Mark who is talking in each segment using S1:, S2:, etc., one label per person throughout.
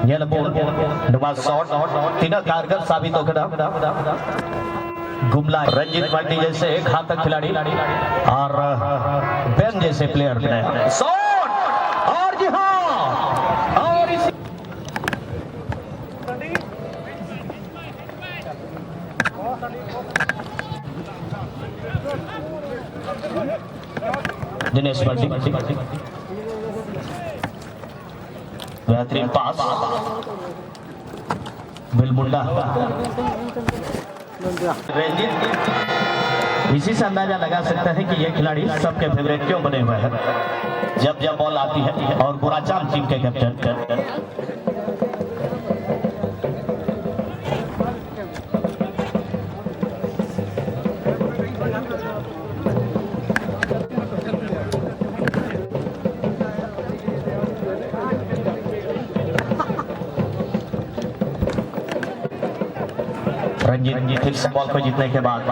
S1: यह बॉल नुमा शॉट तीनों कारगर साबित होकर गुमला रंजीत पार्टी जैसे घातक खिलाड़ी और बेन जैसे प्लेयर ने शॉट और जी हाँ और इसी दिनेश पार्टी बेहतरीन पास बिलमुंडा रंजीत इसी से अंदाजा लगा सकता है कि यह खिलाड़ी सबके फेवरेट क्यों बने हुए हैं जब जब बॉल आती है और गोराचांद टीम के कैप्टन रंजीत फिर से बॉल को जीतने के बाद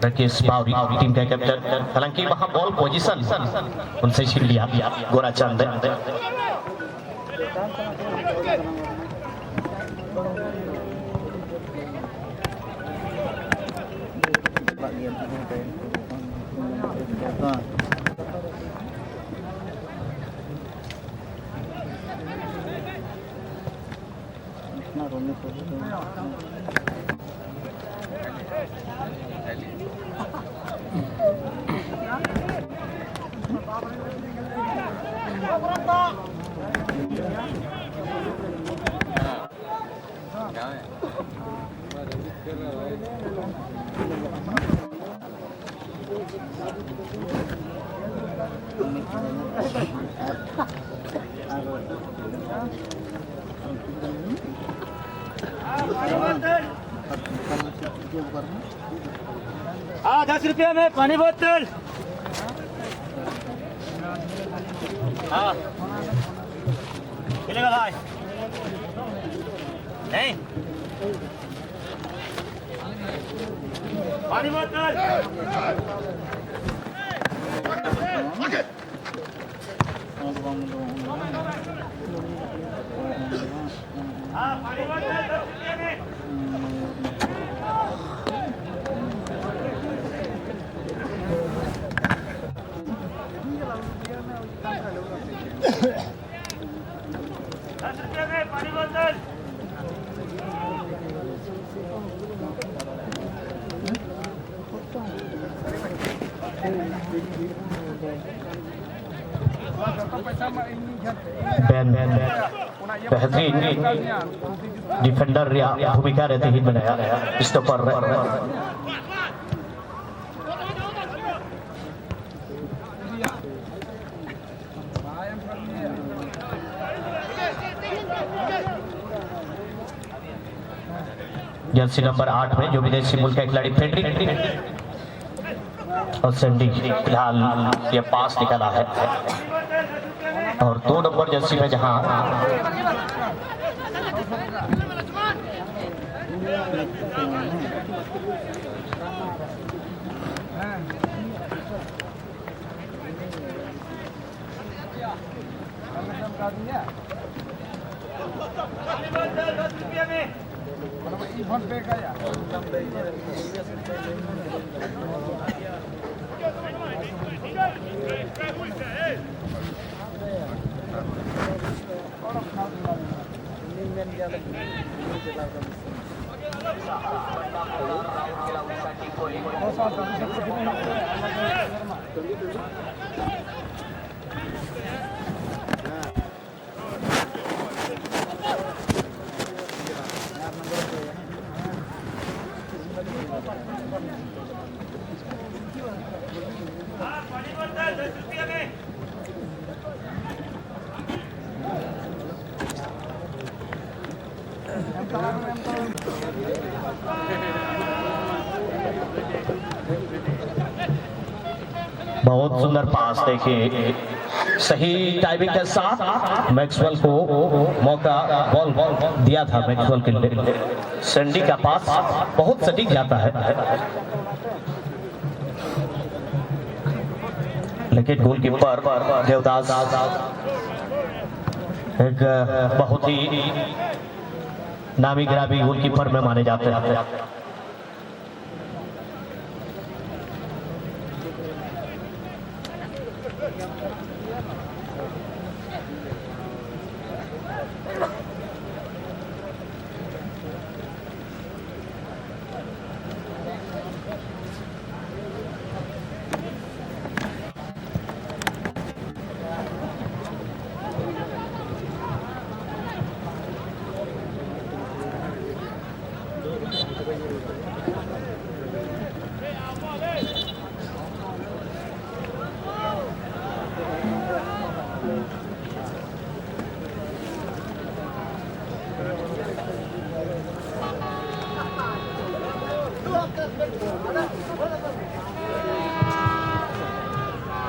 S1: राकेश बावरी टीम का कैप्टन हालांकि वहां बॉल पोजीशन उनसे छीन लिया गोराचांद
S2: हाँ 10 रुपया में पानी बोतल हाँ मिलेगा भाई नहीं पानी बोतल हाँ पानी बोतल 10 रुपया में पानी बोतल
S1: बेहतरीन डिफेंडर भूमिका रहती ही बनाया इसके ऊपर जर्सी नंबर 8 में जो विदेशी मुल्क का खिलाड़ी फेडरिक और सैंडी फिलहाल ये पास निकाला है और 2 नंबर जर्सी में जहां बहुत सुंदर पास, देखिए सही टाइमिंग के साथ मैक्सवेल को मौका, बॉल दिया था मैक्सवेल के लिए। सैंडी का पास बहुत सटीक जाता है, लेकिन गोलकीपर देवदास एक बहुत ही नामी गिरामी गोलकीपर में माने जाते हैं।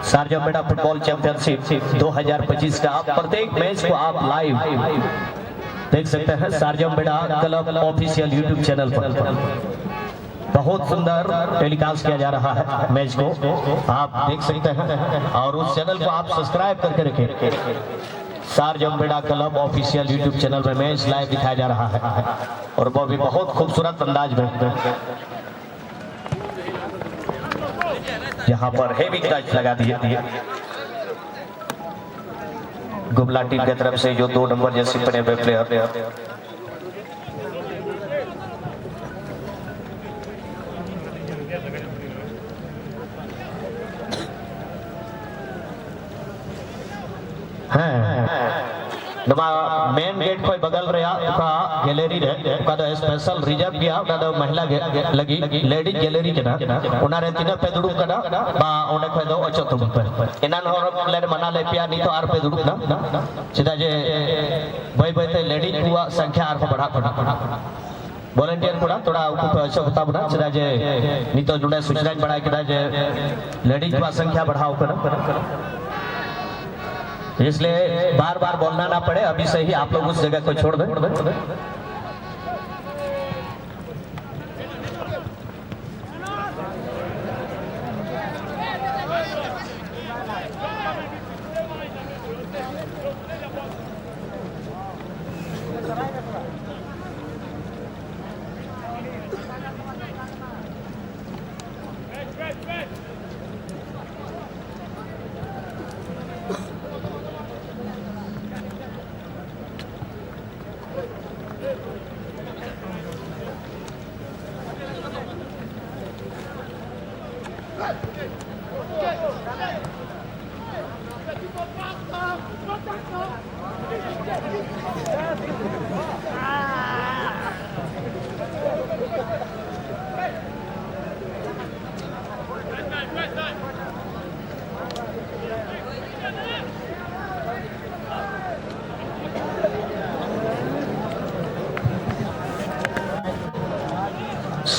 S1: शारजाह मेडा फुटबॉल चैंपियनशिप 2025 का प्रत्येक मैच को आप लाइव देख सकते हैं शारजाह मेडा क्लब ऑफिशियल यूट्यूब चैनल पर। बहुत सुंदर टेलीकास्ट किया जा रहा है मैच को, आप देख सकते हैं और उस चैनल को आप सब्सक्राइब करके रखें। शारजाह मेडा क्लब ऑफिशियल यूट्यूब चैनल पर मैच लाइव दिखाया जा रहा है और वो भी बहुत खूबसूरत अंदाज में, यहाँ पर हेवी टच लगा दिए गुमला टीम की तरफ से, जो 2 नंबर जर्सी पहने हुए प्लेयर। मेन गेट कोई बगल रहा का गैलरी रे का दो स्पेशल रिजर्व गया का दो महिला लगी लेडीज गैलरी के ना उना रे तीन पे दुड़ुब कदा बा ओंडे खय दो अचो तुम पे एनान होर ले मना ले पिया नी तो आर पे दुड़ुब ना सीधा जे बय बय ते लेडीज कुआ संख्या आर को बढ़ा वॉलंटियर कोड़ा थोड़ा उनको अच्छा बता बना सीधा जे नी तो जुड़े सूचना बढ़ाई के जे लेडीज कुआ संख्या बढ़ाओ कर, इसलिए बार बार बोलना ना पड़े, अभी से ही आप लोग उस जगह को छोड़ दें।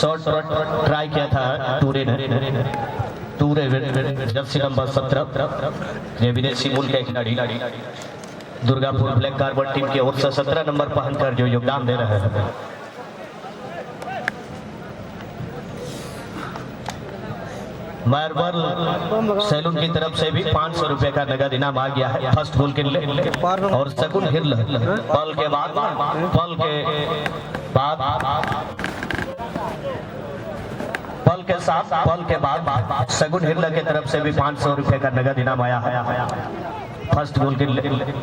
S1: शॉट ट्राई किया था टूरे जर्सी नंबर 17 ये विदेशी मूल के खिलाड़ी दुर्गापुर ब्लैक कार्बन टीम की ओर से 17 नंबर पहनकर जो योगदान दे रहे हैं। मार्बल सैलून की तरफ से भी 500 रुपए का नगद इनाम आ गया है फर्स्ट गोल के लिए, और सेकंड हिल पल के बाद सगुन हिरला की तरफ से भी 500 रुपए का नगद इनाम आया है फर्स्ट गोल के लिए।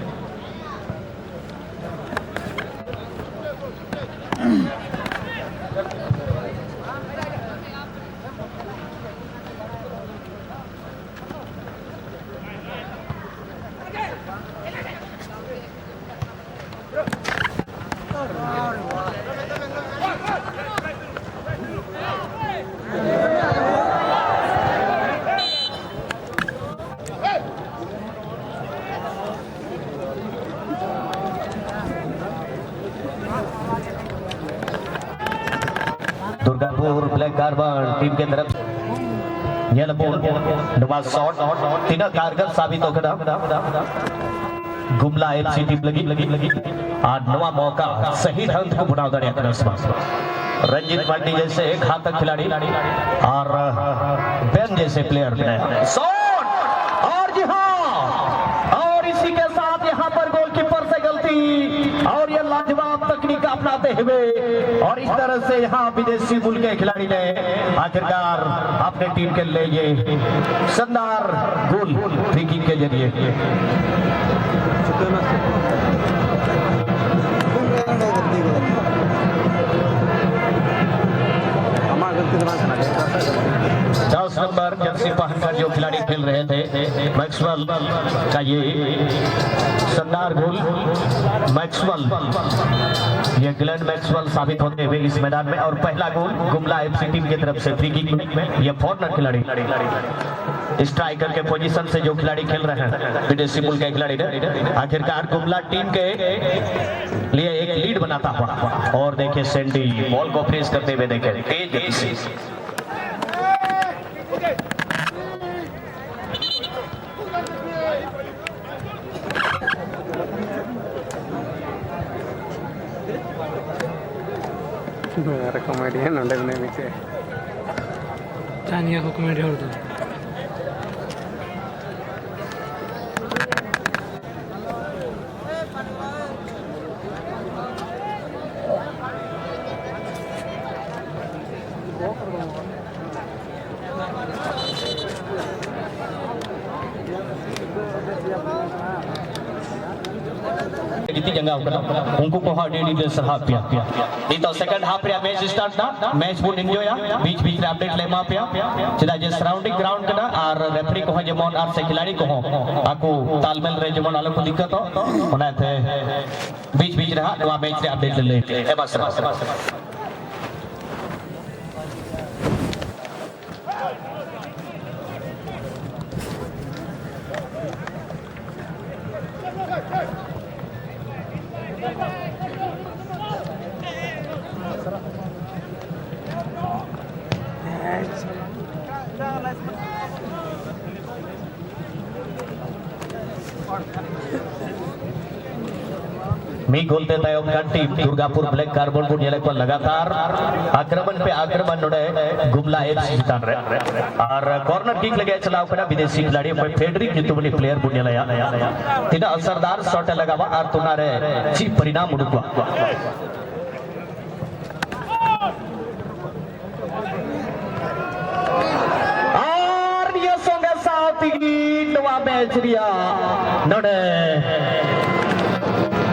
S1: दुर्गापुर ब्लैक कार्बन टीम के तरफ यह बॉल नवा शॉट तीन कारगर साबित होकर गुमला एफसी टीम लगी और नवा मौका सही ढंग को बुना दड़िया रंजीत मांडी जैसे एक घातक खिलाड़ी और बेन जैसे प्लेयर ने शॉट और जी हाँ और इसी के साथ यहाँ पर गोलकीपर से गलती और ये लाजवाब तकनीक अपनाते हुए और इस तरह से यहाँ विदेशी मूल के खिलाड़ी ने आखिरकार अपने टीम के लिए ये शानदार गोल फ्री किक के जरिए दस नंबर जर्सी पहनकर जो खिलाड़ी खेल रहे थे मैक्सवेल का ये शानदार गोल मैक्सवेल ये ग्लेन मैक्सवेल साबित होते हुए इस मैदान में और पहला गोल गुमला एफसी टीम की तरफ से फ्री किक में ये फॉरनर खिलाड़ी स्ट्राइकर के पोजीशन से जो खिलाड़ी खेल रहे हैं विदेशी मूल के खिलाड़ी ने आखिरकार गुमला टीम के लिए एक लीड बनाता हुआ और देखे सैंडी बॉल को फ्रीज करते हुए देखे तेज गति से
S3: कॉमेडियन उन्हें पीछे चानिया को कॉमेडी और दो
S1: उनको को हार्डी दे सलाह पिया दी तो सेकंड हाफ रे मैच स्टार्ट ना मैच बुन एंजॉय या बीच बीच रे अपडेट लेमा पिया चला जे सराउंडिंग ग्राउंड कना और रेफरी को जेमन आर से खिलाड़ी को आकू तालमेल रे जेमन आलो को दिक्कत हो ओना थे बीच बीच रहा नवा मैच रे अपडेट ले ए बस मी गोल देता है उनका टीम दुर्गापुर ब्लैक कार्बन को जेल पर लगातार आक्रमण पे आक्रमण नोड़े गुमला एफसी जितान रहे और कॉर्नर किक लगे चलाओ करा विदेशी खिलाड़ी पे फेडरिक जितुमनी प्लेयर बुनिया लया तीना असरदार शॉट लगावा और तुनारे ची परिणाम उड़ुकवा और ये संगे साथ ही नवा मैच रिया नोड़े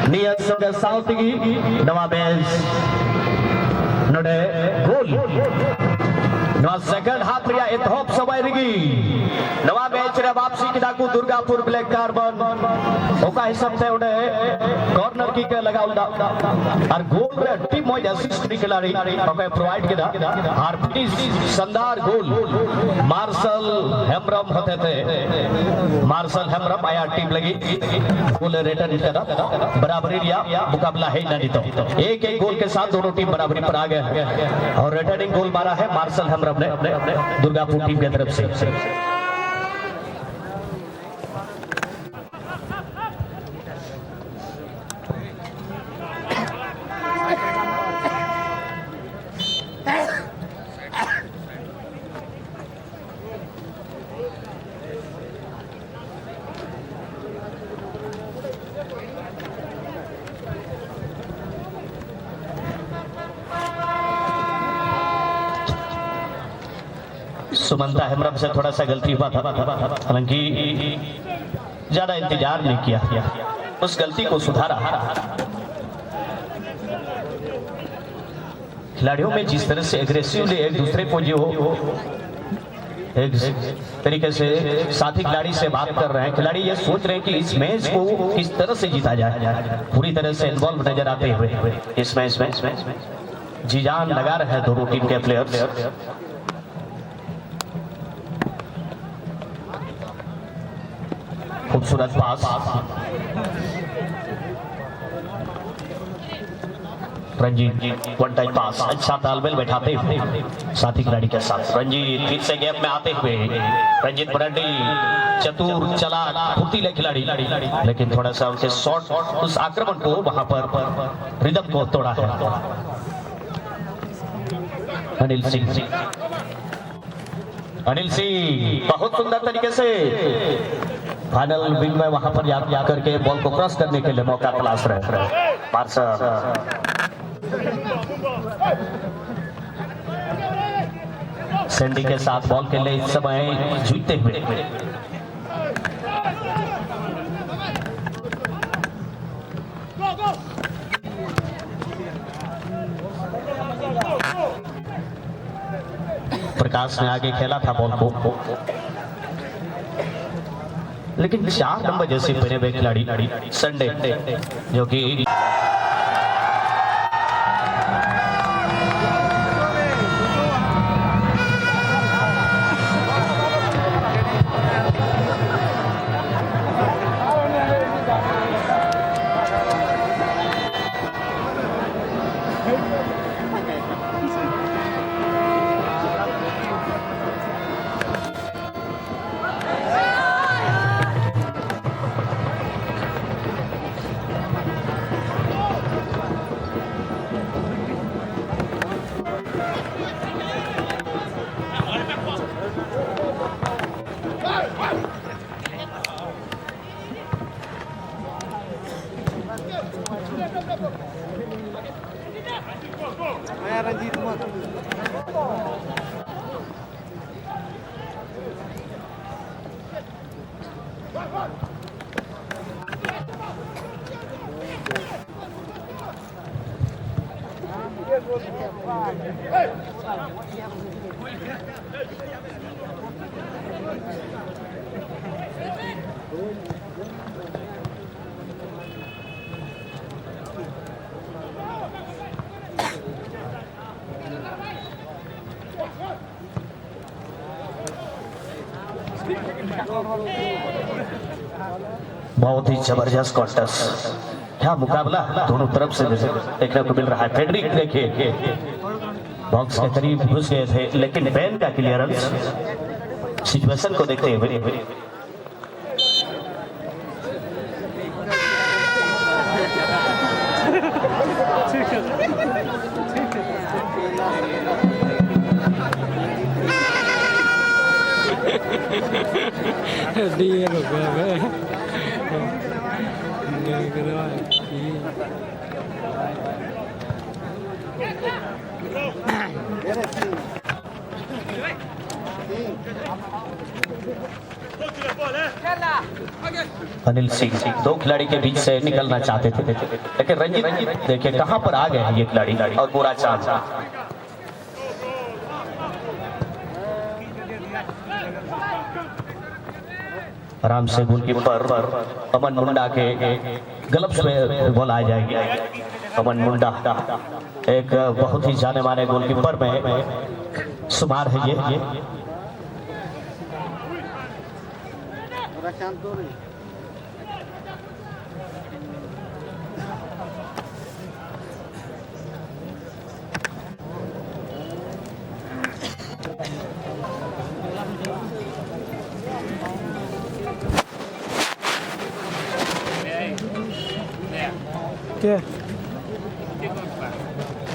S1: नियत संगे साउथ की नवा मैच नोड़े गोल नवा सेकंड हाफ रिया इतहोप समय रिगी नवा मैच रे वापसी की डाकू दुर्गापुर ब्लैक कार्बन ओका हिसाब से उड़े कॉर्नर किक लगाउल दा और गोल रे टीम मो असिस्ट खिलाड़ी ओके प्रोवाइड किया और फिनिश शानदार गोल मार्शल हेमरम होते थे मार्शल हेमरम आया टीम लगी गोल रेटर करा बराबरी रिया मुकाबला है ना तो एक एक गोल के साथ दोनों टीम बराबरी पर आ गए और रिटर्निंग गोल मारा है मार्शल हेमरम ने दुर्गापुर टीम की तरफ से सुमंता हेमरम से थोड़ा सा गलती हुआ था हालांकि ज्यादा इंतजार नहीं किया उस गलती को सुधारा खिलाड़ियों में जिस तरह से एग्रेसिवली एक दूसरे को जो एक तरीके से साथी खिलाड़ी से बात कर रहे हैं खिलाड़ी ये सोच रहे हैं कि इस मैच को किस तरह से जीता जाए पूरी तरह से इन्वॉल्व नजर आते हुए इस मैच में जी जान लगा रहे हैं दोनों टीम के प्लेयर्स खूबसूरत पास रंजीत वन टाइम पास, अच्छा तालमेल बैठाते हुए साथी खिलाड़ी के साथ रंजीत फिर से गैप में आते हुए रंजीत मराठी चतुर चालाक फुर्तीले खिलाड़ी, लेकिन थोड़ा सा उनके शॉट उस आक्रमण को वहां पर रिदम को तोड़ा है। अनिल सिंह बहुत सुंदर तरीके से फाइनल विंग में वहां पर जा करके बॉल को क्रॉस करने के लिए मौका तलाश रहे सैंडी के साथ बॉल के लिए इस समय जूझते हुए प्रकाश ने आगे खेला था बॉल को, लेकिन 4 नंबर जैसे बने हुए खिलाड़ी संडे जो कि बहुत ही जबरदस्त कॉन्टेस्ट, क्या मुकाबला दोनों तरफ से देखने को मिल रहा है। फेडरिक देखिए बॉक्स के करीब घुस गए थे, लेकिन बैन का क्लियरेंस सिचुएशन को देखते हुए अनिल सिंह 2 खिलाड़ी के बीच से निकलना चाहते थे, लेकिन रंजीत देखिए कहां पर आ गए ये खिलाड़ी और पूरा चांस। आराम से गोलकीपर अमन मुंडा के ग्लव्स में बॉल आ जाएगी। अमन मुंडा एक बहुत ही जाने माने गोलकीपर में शुमार है ये।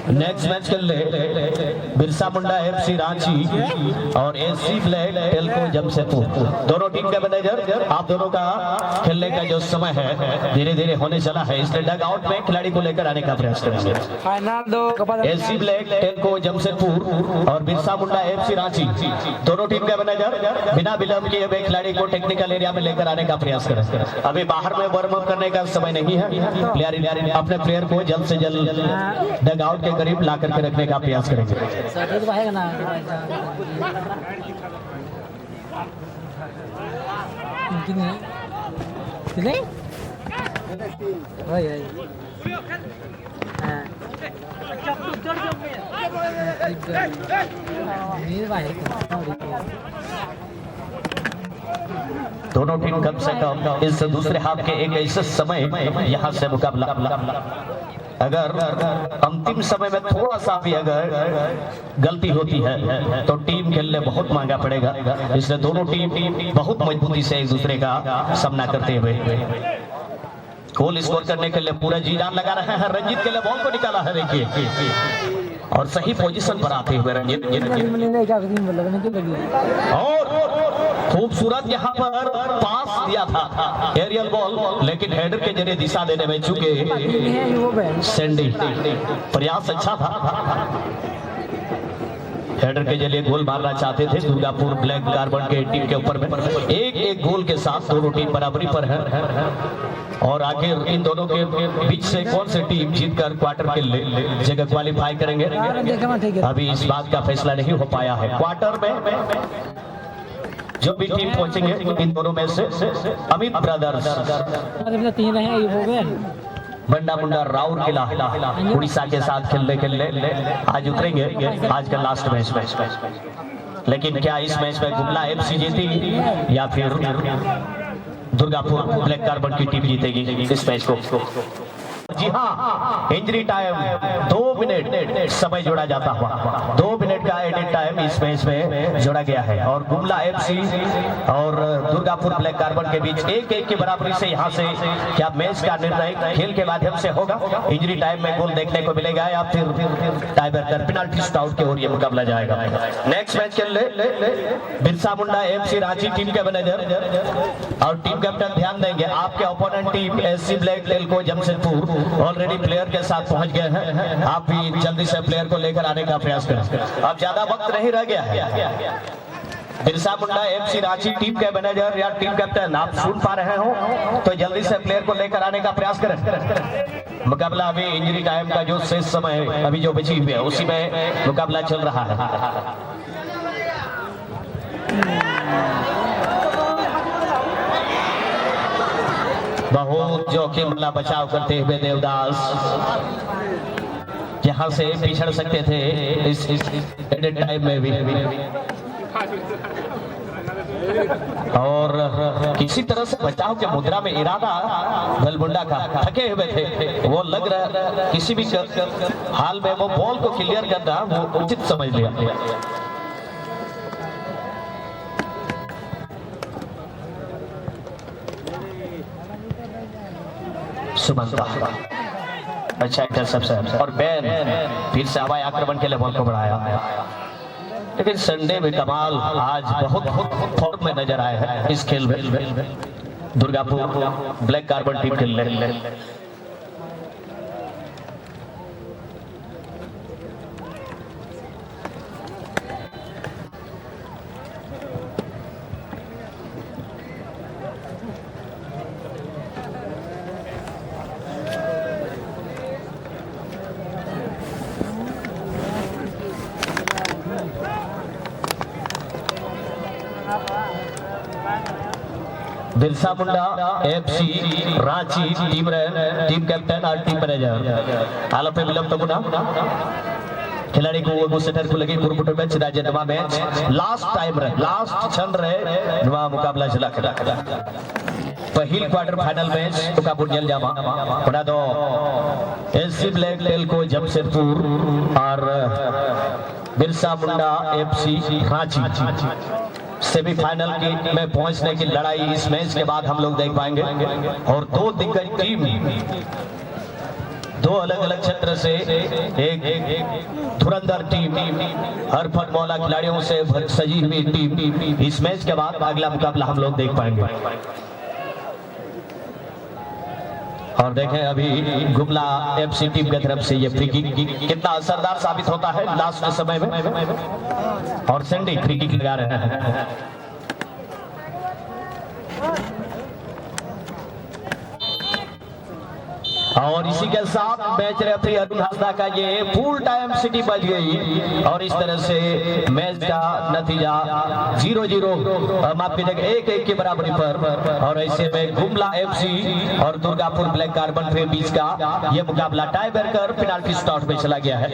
S1: नेक्स्ट मैच खेल रहे बिरसा मुंडा एफसी रांची और एससी ब्लैक टेल्को जमशेदपुर। दोनों टीम के मैनेजर आप दोनों का खेलने का जो समय है धीरे धीरे होने चला है, इसलिए डग आउट में खिलाड़ी को लेकर आने का प्रयास करेंगे। एससी ब्लैक टेल्को जमशेदपुर और बिरसा मुंडा एफसी रांची दोनों टीम के मैनेजर बिना विलंब किए हुए खिलाड़ी को टेक्निकल एरिया में लेकर आने का प्रयास करें। अभी बाहर में वार्म अप करने का समय नहीं है, प्लेयर अपने प्लेयर को जल्द से जल्द डग आउट के करीब ला करके रखने का प्रयास करेंगे। दोनों टीम कम से कम इस दूसरे हाफ के एक ऐसे समय यहां से मुकाबला अगर अंतिम समय में थोड़ा सा भी अगर गलती होती है तो टीम खेलने बहुत महंगा पड़ेगा। इसलिए दोनों टीम बहुत मजबूती से एक दूसरे का सामना करते हुए गोल स्कोर करने के लिए पूरा जी जान लगा रहे हैं। रंजीत के लिए बॉल को निकाला है, देखिए, और सही पोजीशन पर आते हुए रंजीत और खूबसूरत यहाँ पर पास दिया था एरियल बॉल, लेकिन हेडर के जरिए दिशा देने में चूके सैंडी। प्रयास अच्छा था, हेडर के जरिए गोल मारना चाहते थे। दुर्गापुर ब्लैक कार्बन के टीम के ऊपर में एक गोल के साथ दोनों टीम बराबरी पर है। और आखिर इन दोनों के बीच से कौन सी टीम जीतकर क्वार्टर के जगह क्वालिफाई करेंगे, अभी इस बात का फैसला नहीं हो पाया है। क्वार्टर में जो भी टीम पहुंचेंगे इन दोनों में से अमित ब्रदर्स बंडा मुंडा राउर किला उड़ीसा के साथ खेलने आज उतरेंगे आज का लास्ट मैच में। लेकिन क्या इस मैच में गुमला एफसी जीती या फिर दुर्गापुर ब्लैक कार्बन की टीम जीतेगी इस मैच को? जी हाँ, इंजरी टाइम 2 मिनट समय जोड़ा जाता हुआ 2 मिनट का एडिट टाइम इस मैच में जोड़ा गया है। और गुमला एफसी और दुर्गापुर ब्लैक कार्बन के बीच 1-1 की बराबरी से यहाँ से क्या मैच का निर्णय खेल के माध्यम से होगा? इंजरी टाइम में गोल देखने को मिलेगा या फिर टाई ब्रेकर पेनाल्टी शूटआउट की ओर ये मुकाबला जाएगा। नेक्स्ट मैच खेल बिरसा मुंडा एफसी रांची टीम के मैनेजर और टीम कैप्टन ध्यान देंगे, आपके opponent team SC black Telco Jamshedpur already player के साथ पहुंच गए हैं। आप भी जल्दी से प्लेयर को लेकर आने का प्रयास करें, अब ज्यादा वक्त नहीं रह गया है। बिरसा मुंडा एफसी रांची टीम के मैनेजर या टीम कैप्टन आप सुन पा रहे हो तो जल्दी से प्लेयर को लेकर आने का प्रयास करें। मुकाबला अभी इंजरी टाइम का जो शेष समय अभी जो बची हुई है उसी में मुकाबला चल रहा है। बहुत जोखिम वाला बचाव करते हुए देवदास यहां से पिछड़ सकते थे इस एडेड टाइम में भी, और किसी तरह से बचाव के मुद्रा में इरादा बलमुंडा का थके हुए थे। वो लग रहा किसी भी हाल में वो बॉल को क्लियर करना वो उचित समझ लिया। सुमंता अच्छा इंटरसेप्शन और बैन फिर से हवाई आक्रमण के लिए बॉल को बढ़ाया। लेकिन संडे में कमाल आज बहुत फॉर्म में नजर आए हैं इस खेल में दुर्गापुर ब्लैक कार्बन टीम खेल रहे। Birsa Munda FC Ranchi team captain और टीम मैनेजर आला पे विलंब तो खिलाड़ी को वो सेटर को लगी पुरपुट मैच राज्य नवा मैच लास्ट टाइम रहे लास्ट क्षण रहे नवा मुकाबला चला करा पहली क्वार्टर फाइनल मैच दुर्गापुर जल जावा बना दो एससी ब्लैक टेल्को जमशेदपुर और बिरसा मुंडा एफसी रांची सेमीफाइनल की में पहुंचने की लड़ाई इस मैच के बाद हम लोग देख पाएंगे। और दो दिग्गज टीम दो अलग अलग क्षेत्र से एक धुरंधर टीम हर फटमौला खिलाड़ियों से सजी हुई टीम इस मैच के बाद अगला मुकाबला हम लोग देख पाएंगे। और देखें अभी गुमला एफसी टीम की तरफ से ये फ्री किक कितना असरदार साबित होता है लास्ट समय में, और सैंडी फ्री किक लगा रहे हैं। और इसी के साथ मैच रेफरी अरुण हासदा का ये फुल टाइम सिटी बज गई और इस तरह से मैच का नतीजा 0-0 माफ कीजिएगा 1-1 की बराबरी पर। और ऐसे में गुमला एफसी और दुर्गापुर ब्लैक कार्बन के बीच का ये मुकाबला टाई ब्रेकर पेनाल्टी शॉट में चला गया है।